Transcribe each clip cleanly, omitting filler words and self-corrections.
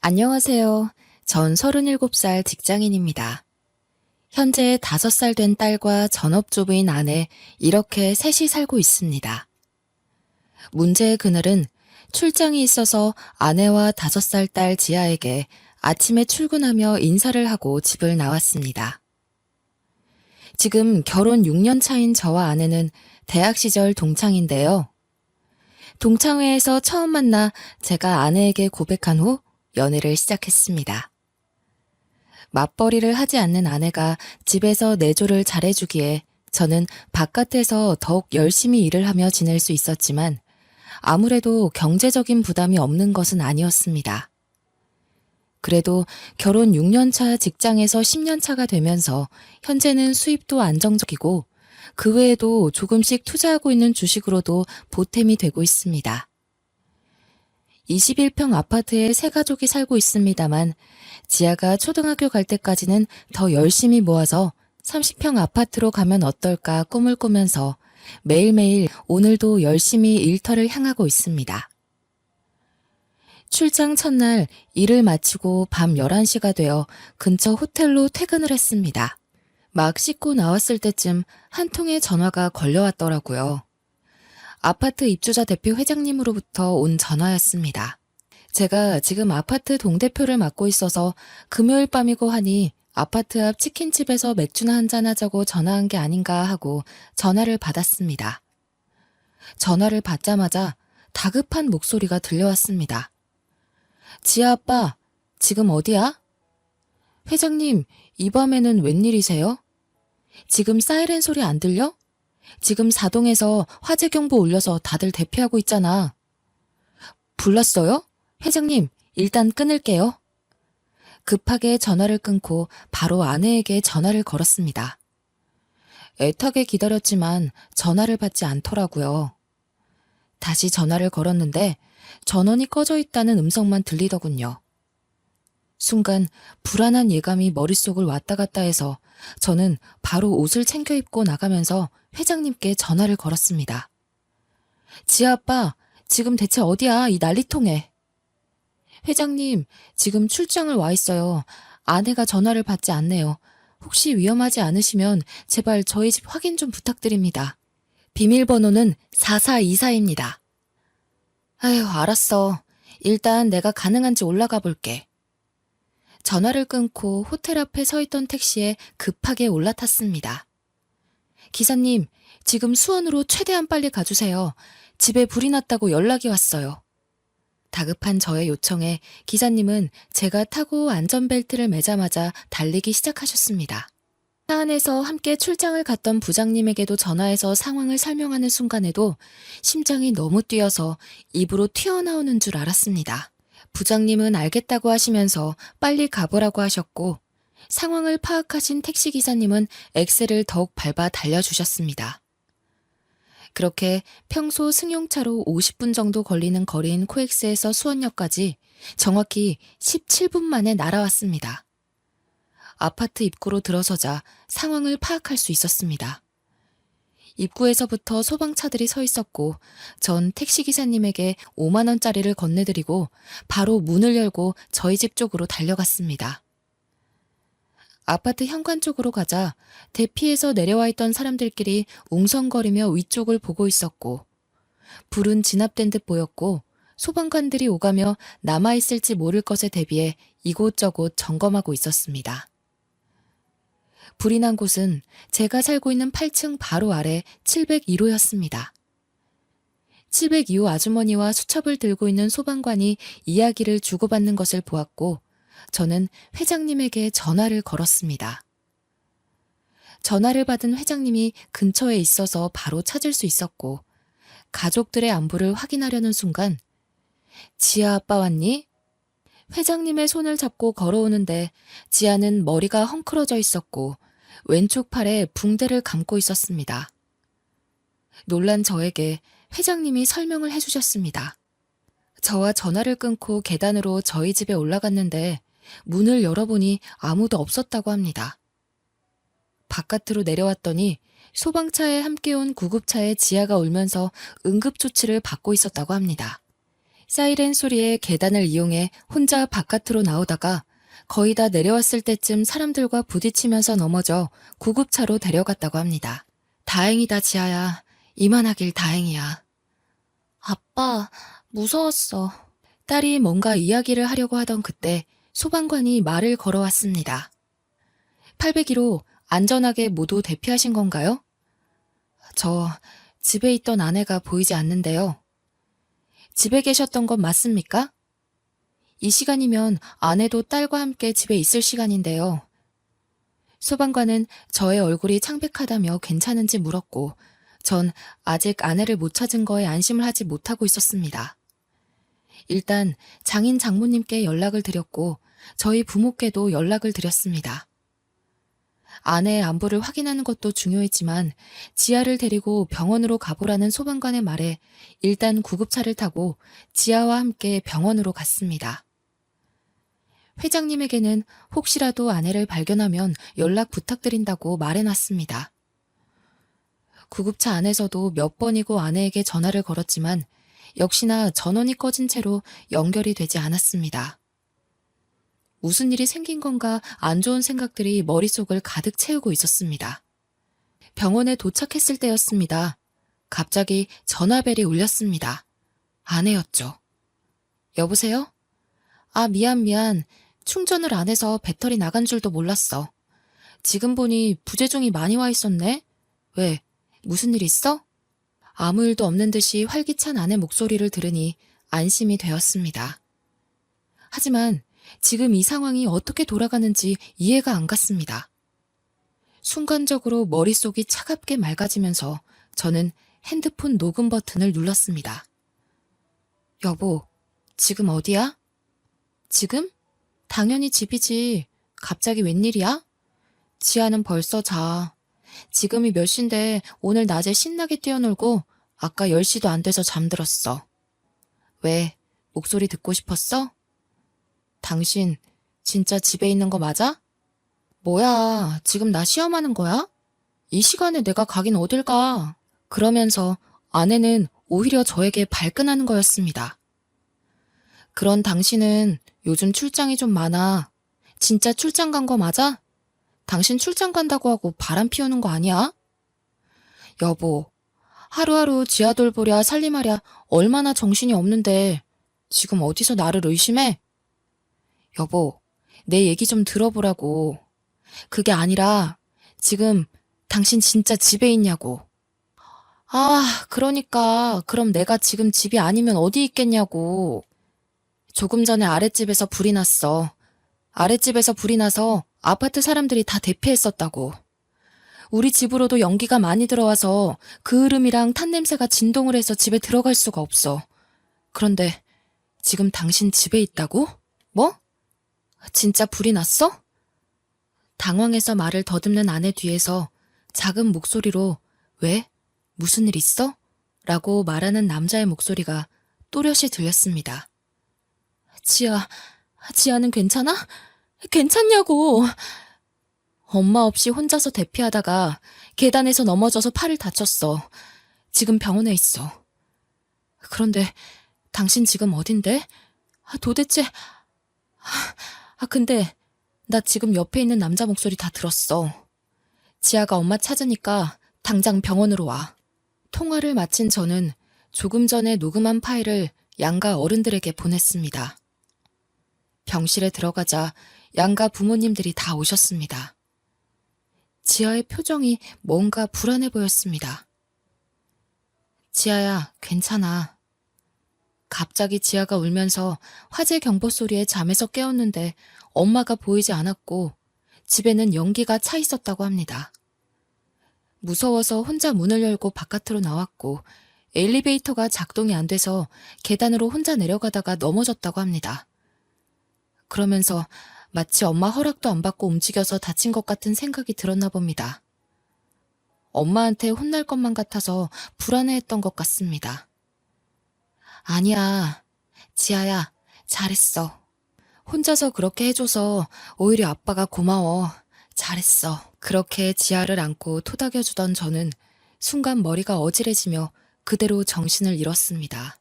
안녕하세요. 전 37살 직장인입니다. 현재 5살 된 딸과 전업주부인 아내, 이렇게 셋이 살고 있습니다. 문제의 그날은 출장이 있어서 아내와 5살 딸 지아에게 아침에 출근하며 인사를 하고 집을 나왔습니다. 지금 결혼 6년 차인 저와 아내는 대학 시절 동창인데요. 동창회에서 처음 만나 제가 아내에게 고백한 후 연애를 시작했습니다. 맞벌이를 하지 않는 아내가 집에서 내조를 잘해주기에 저는 바깥에서 더욱 열심히 일을 하며 지낼 수 있었지만 아무래도 경제적인 부담이 없는 것은 아니었습니다. 그래도 결혼 6년 차 직장에서 10년 차가 되면서 현재는 수입도 안정적이고 그 외에도 조금씩 투자하고 있는 주식으로도 보탬이 되고 있습니다. 21평 아파트에 세 가족이 살고 있습니다만 지아가 초등학교 갈 때까지는 더 열심히 모아서 30평 아파트로 가면 어떨까 꿈을 꾸면서 매일매일 오늘도 열심히 일터를 향하고 있습니다. 출장 첫날 일을 마치고 밤 11시가 되어 근처 호텔로 퇴근을 했습니다. 막 씻고 나왔을 때쯤 한 통의 전화가 걸려왔더라고요. 아파트 입주자 대표 회장님으로부터 온 전화였습니다. 제가 지금 아파트 동대표를 맡고 있어서 금요일 밤이고 하니 아파트 앞 치킨집에서 맥주나 한잔 하자고 전화한 게 아닌가 하고 전화를 받았습니다. 전화를 받자마자 다급한 목소리가 들려왔습니다. 지아 아빠, 지금 어디야? 회장님, 이 밤에는 웬일이세요? 지금 사이렌 소리 안 들려? 지금 사동에서 화재 경보 올려서 다들 대피하고 있잖아. 불났어요? 회장님, 일단 끊을게요. 급하게 전화를 끊고 바로 아내에게 전화를 걸었습니다. 애타게 기다렸지만 전화를 받지 않더라고요. 다시 전화를 걸었는데 전원이 꺼져 있다는 음성만 들리더군요. 순간 불안한 예감이 머릿속을 왔다 갔다 해서 저는 바로 옷을 챙겨 입고 나가면서 회장님께 전화를 걸었습니다. 지아 아빠, 지금 대체 어디야, 이 난리통에. 회장님, 지금 출장을 와 있어요. 아내가 전화를 받지 않네요. 혹시 위험하지 않으시면 제발 저희 집 확인 좀 부탁드립니다. 비밀번호는 4424입니다. 아휴, 알았어. 일단 내가 가능한지 올라가 볼게. 전화를 끊고 호텔 앞에 서 있던 택시에 급하게 올라탔습니다. 기사님, 지금 수원으로 최대한 빨리 가주세요. 집에 불이 났다고 연락이 왔어요. 다급한 저의 요청에 기사님은 제가 타고 안전벨트를 매자마자 달리기 시작하셨습니다. 차 안에서 함께 출장을 갔던 부장님에게도 전화해서 상황을 설명하는 순간에도 심장이 너무 뛰어서 입으로 튀어나오는 줄 알았습니다. 부장님은 알겠다고 하시면서 빨리 가보라고 하셨고 상황을 파악하신 택시기사님은 엑셀을 더욱 밟아 달려주셨습니다. 그렇게 평소 승용차로 50분 정도 걸리는 거리인 코엑스에서 수원역까지 정확히 17분 만에 날아왔습니다. 아파트 입구로 들어서자 상황을 파악할 수 있었습니다. 입구에서부터 소방차들이 서 있었고 전 택시기사님에게 5만 원짜리를 건네드리고 바로 문을 열고 저희 집 쪽으로 달려갔습니다. 아파트 현관 쪽으로 가자 대피해서 내려와 있던 사람들끼리 웅성거리며 위쪽을 보고 있었고 불은 진압된 듯 보였고 소방관들이 오가며 남아있을지 모를 것에 대비해 이곳저곳 점검하고 있었습니다. 불이 난 곳은 제가 살고 있는 8층 바로 아래 702호였습니다. 702호 아주머니와 수첩을 들고 있는 소방관이 이야기를 주고받는 것을 보았고 저는 회장님에게 전화를 걸었습니다. 전화를 받은 회장님이 근처에 있어서 바로 찾을 수 있었고 가족들의 안부를 확인하려는 순간 지아 아빠 왔니? 회장님의 손을 잡고 걸어오는데 지아는 머리가 헝클어져 있었고 왼쪽 팔에 붕대를 감고 있었습니다. 놀란 저에게 회장님이 설명을 해주셨습니다. 저와 전화를 끊고 계단으로 저희 집에 올라갔는데 문을 열어보니 아무도 없었다고 합니다. 바깥으로 내려왔더니 소방차에 함께 온 구급차에 지아가 울면서 응급조치를 받고 있었다고 합니다. 사이렌 소리에 계단을 이용해 혼자 바깥으로 나오다가 거의 다 내려왔을 때쯤 사람들과 부딪히면서 넘어져 구급차로 데려갔다고 합니다. 다행이다, 지아야. 이만하길 다행이야. 아빠, 무서웠어. 딸이 뭔가 이야기를 하려고 하던 그때 소방관이 말을 걸어왔습니다. 802로 안전하게 모두 대피하신 건가요? 저 집에 있던 아내가 보이지 않는데요. 집에 계셨던 건 맞습니까? 이 시간이면 아내도 딸과 함께 집에 있을 시간인데요. 소방관은 저의 얼굴이 창백하다며 괜찮은지 물었고 전 아직 아내를 못 찾은 거에 안심을 하지 못하고 있었습니다. 일단 장인 장모님께 연락을 드렸고 저희 부모께도 연락을 드렸습니다. 아내의 안부를 확인하는 것도 중요했지만 지아를 데리고 병원으로 가보라는 소방관의 말에 일단 구급차를 타고 지아와 함께 병원으로 갔습니다. 회장님에게는 혹시라도 아내를 발견하면 연락 부탁드린다고 말해놨습니다. 구급차 안에서도 몇 번이고 아내에게 전화를 걸었지만 역시나 전원이 꺼진 채로 연결이 되지 않았습니다. 무슨 일이 생긴 건가 안 좋은 생각들이 머릿속을 가득 채우고 있었습니다. 병원에 도착했을 때였습니다. 갑자기 전화벨이 울렸습니다. 아내였죠. 여보세요? 아, 미안. 충전을 안 해서 배터리 나간 줄도 몰랐어. 지금 보니 부재중이 많이 와 있었네? 왜? 무슨 일 있어? 아무 일도 없는 듯이 활기찬 아내 목소리를 들으니 안심이 되었습니다. 하지만 지금 이 상황이 어떻게 돌아가는지 이해가 안 갔습니다. 순간적으로 머릿속이 차갑게 맑아지면서 저는 핸드폰 녹음 버튼을 눌렀습니다. 여보, 지금 어디야? 지금? 당연히 집이지. 갑자기 웬일이야? 지아는 벌써 자. 지금이 몇 시인데 오늘 낮에 신나게 뛰어놀고 아까 10시도 안 돼서 잠들었어. 왜? 목소리 듣고 싶었어? 당신 진짜 집에 있는 거 맞아? 뭐야, 지금 나 시험하는 거야? 이 시간에 내가 가긴 어딜 가? 그러면서 아내는 오히려 저에게 발끈하는 거였습니다. 그런 당신은 요즘 출장이 좀 많아. 진짜 출장 간 거 맞아? 당신 출장 간다고 하고 바람 피우는 거 아니야? 여보, 하루하루 지아 돌보랴 살림하랴 얼마나 정신이 없는데 지금 어디서 나를 의심해? 여보, 내 얘기 좀 들어보라고. 그게 아니라 지금 당신 진짜 집에 있냐고. 아, 그러니까 그럼 내가 지금 집이 아니면 어디 있겠냐고. 조금 전에 아랫집에서 불이 났어. 아랫집에서 불이 나서 아파트 사람들이 다 대피했었다고. 우리 집으로도 연기가 많이 들어와서 그 흐름이랑 탄 냄새가 진동을 해서 집에 들어갈 수가 없어. 그런데 지금 당신 집에 있다고? 뭐? 진짜 불이 났어? 당황해서 말을 더듬는 아내 뒤에서 작은 목소리로 왜? 무슨 일 있어? 라고 말하는 남자의 목소리가 또렷이 들렸습니다. 지아는 괜찮아? 괜찮냐고. 엄마 없이 혼자서 대피하다가 계단에서 넘어져서 팔을 다쳤어. 지금 병원에 있어. 그런데 당신 지금 어딘데? 도대체... 근데 나 지금 옆에 있는 남자 목소리 다 들었어. 지아가 엄마 찾으니까 당장 병원으로 와. 통화를 마친 저는 조금 전에 녹음한 파일을 양가 어른들에게 보냈습니다. 병실에 들어가자 양가 부모님들이 다 오셨습니다. 지아의 표정이 뭔가 불안해 보였습니다. 지아야, 괜찮아. 갑자기 지아가 울면서 화재 경보 소리에 잠에서 깨었는데 엄마가 보이지 않았고 집에는 연기가 차 있었다고 합니다. 무서워서 혼자 문을 열고 바깥으로 나왔고 엘리베이터가 작동이 안 돼서 계단으로 혼자 내려가다가 넘어졌다고 합니다. 그러면서 마치 엄마 허락도 안 받고 움직여서 다친 것 같은 생각이 들었나 봅니다. 엄마한테 혼날 것만 같아서 불안해했던 것 같습니다. 아니야, 지아야, 잘했어. 혼자서 그렇게 해줘서 오히려 아빠가 고마워. 잘했어. 그렇게 지아를 안고 토닥여주던 저는 순간 머리가 어지러지며 그대로 정신을 잃었습니다.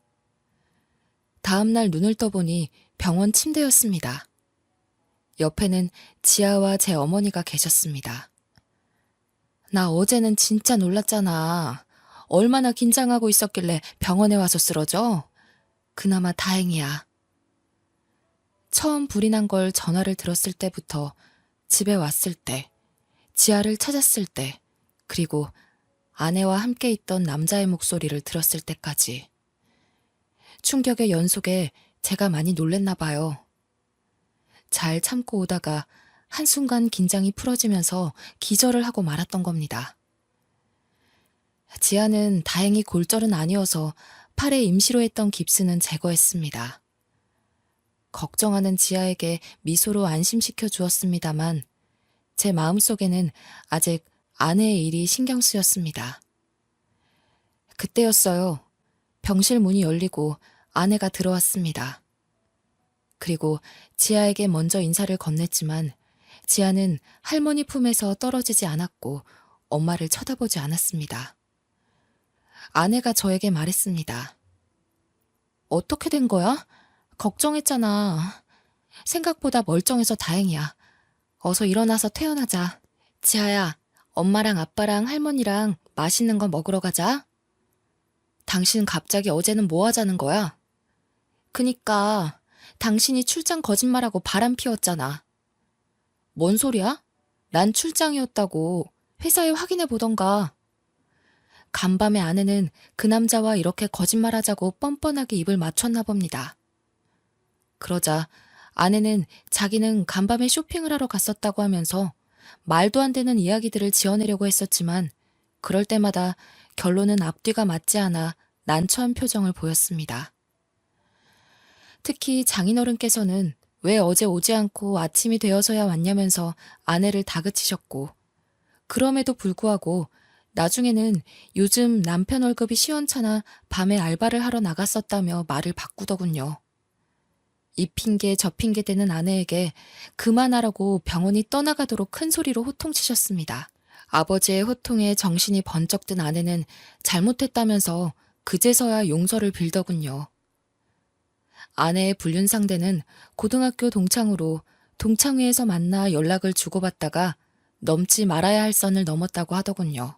다음날 눈을 떠보니 병원 침대였습니다. 옆에는 지아와 제 어머니가 계셨습니다. 나 어제는 진짜 놀랐잖아. 얼마나 긴장하고 있었길래 병원에 와서 쓰러져? 그나마 다행이야. 처음 불이 난 걸 전화를 들었을 때부터 집에 왔을 때, 지아를 찾았을 때, 그리고 아내와 함께 있던 남자의 목소리를 들었을 때까지. 충격의 연속에 제가 많이 놀랬나 봐요. 잘 참고 오다가 한순간 긴장이 풀어지면서 기절을 하고 말았던 겁니다. 지아는 다행히 골절은 아니어서 팔에 임시로 했던 깁스는 제거했습니다. 걱정하는 지아에게 미소로 안심시켜 주었습니다만 제 마음속에는 아직 아내의 일이 신경 쓰였습니다. 그때였어요. 병실 문이 열리고 아내가 들어왔습니다. 그리고 지아에게 먼저 인사를 건넸지만 지아는 할머니 품에서 떨어지지 않았고 엄마를 쳐다보지 않았습니다. 아내가 저에게 말했습니다. 어떻게 된 거야? 걱정했잖아. 생각보다 멀쩡해서 다행이야. 어서 일어나서 퇴원하자. 지아야, 엄마랑 아빠랑 할머니랑 맛있는 거 먹으러 가자. 당신 갑자기 어제는 뭐 하자는 거야? 그니까 당신이 출장 거짓말하고 바람 피웠잖아. 뭔 소리야? 난 출장이었다고 회사에 확인해 보던가. 간밤에 아내는 그 남자와 이렇게 거짓말하자고 뻔뻔하게 입을 맞췄나 봅니다. 그러자 아내는 자기는 간밤에 쇼핑을 하러 갔었다고 하면서 말도 안 되는 이야기들을 지어내려고 했었지만 그럴 때마다 결론은 앞뒤가 맞지 않아 난처한 표정을 보였습니다. 특히 장인어른께서는 왜 어제 오지 않고 아침이 되어서야 왔냐면서 아내를 다그치셨고 그럼에도 불구하고 나중에는 요즘 남편 월급이 시원찮아 밤에 알바를 하러 나갔었다며 말을 바꾸더군요. 이 핑계 저 핑계 대는 아내에게 그만하라고 병원이 떠나가도록 큰 소리로 호통치셨습니다. 아버지의 호통에 정신이 번쩍 든 아내는 잘못했다면서 그제서야 용서를 빌더군요. 아내의 불륜 상대는 고등학교 동창으로 동창회에서 만나 연락을 주고받다가 넘지 말아야 할 선을 넘었다고 하더군요.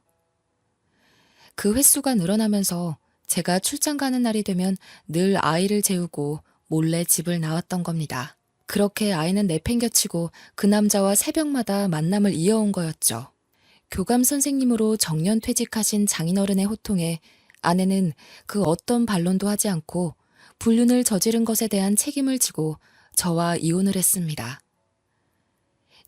그 횟수가 늘어나면서 제가 출장 가는 날이 되면 늘 아이를 재우고 몰래 집을 나왔던 겁니다. 그렇게 아이는 내팽겨치고 그 남자와 새벽마다 만남을 이어온 거였죠. 교감 선생님으로 정년 퇴직하신 장인어른의 호통에 아내는 그 어떤 반론도 하지 않고 불륜을 저지른 것에 대한 책임을 지고 저와 이혼을 했습니다.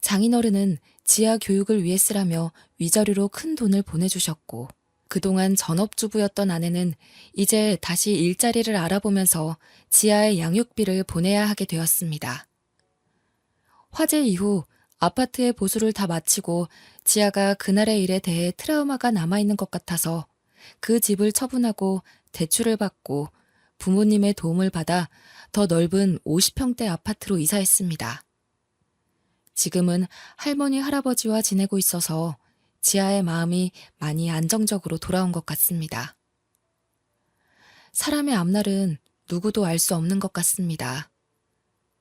장인어른은 지아 교육을 위해 쓰라며 위자료로 큰 돈을 보내주셨고 그동안 전업주부였던 아내는 이제 다시 일자리를 알아보면서 지아의 양육비를 보내야 하게 되었습니다. 화재 이후 아파트의 보수를 다 마치고 지아가 그날의 일에 대해 트라우마가 남아있는 것 같아서 그 집을 처분하고 대출을 받고 부모님의 도움을 받아 더 넓은 50평대 아파트로 이사했습니다. 지금은 할머니, 할아버지와 지내고 있어서 지아의 마음이 많이 안정적으로 돌아온 것 같습니다. 사람의 앞날은 누구도 알 수 없는 것 같습니다.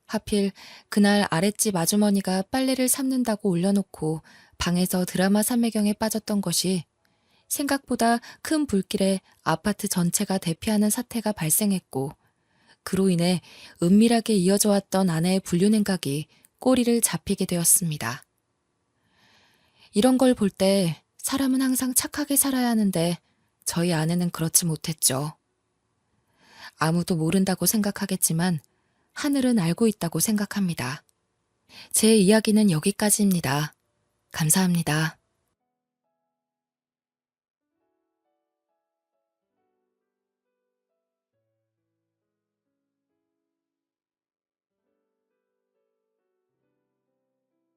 하필 그날 아랫집 아주머니가 빨래를 삶는다고 올려놓고 방에서 드라마 삼매경에 빠졌던 것이 생각보다 큰 불길에 아파트 전체가 대피하는 사태가 발생했고 그로 인해 은밀하게 이어져 왔던 아내의 불륜 행각이 꼬리를 잡히게 되었습니다. 이런 걸 볼 때 사람은 항상 착하게 살아야 하는데 저희 아내는 그렇지 못했죠. 아무도 모른다고 생각하겠지만 하늘은 알고 있다고 생각합니다. 제 이야기는 여기까지입니다. 감사합니다.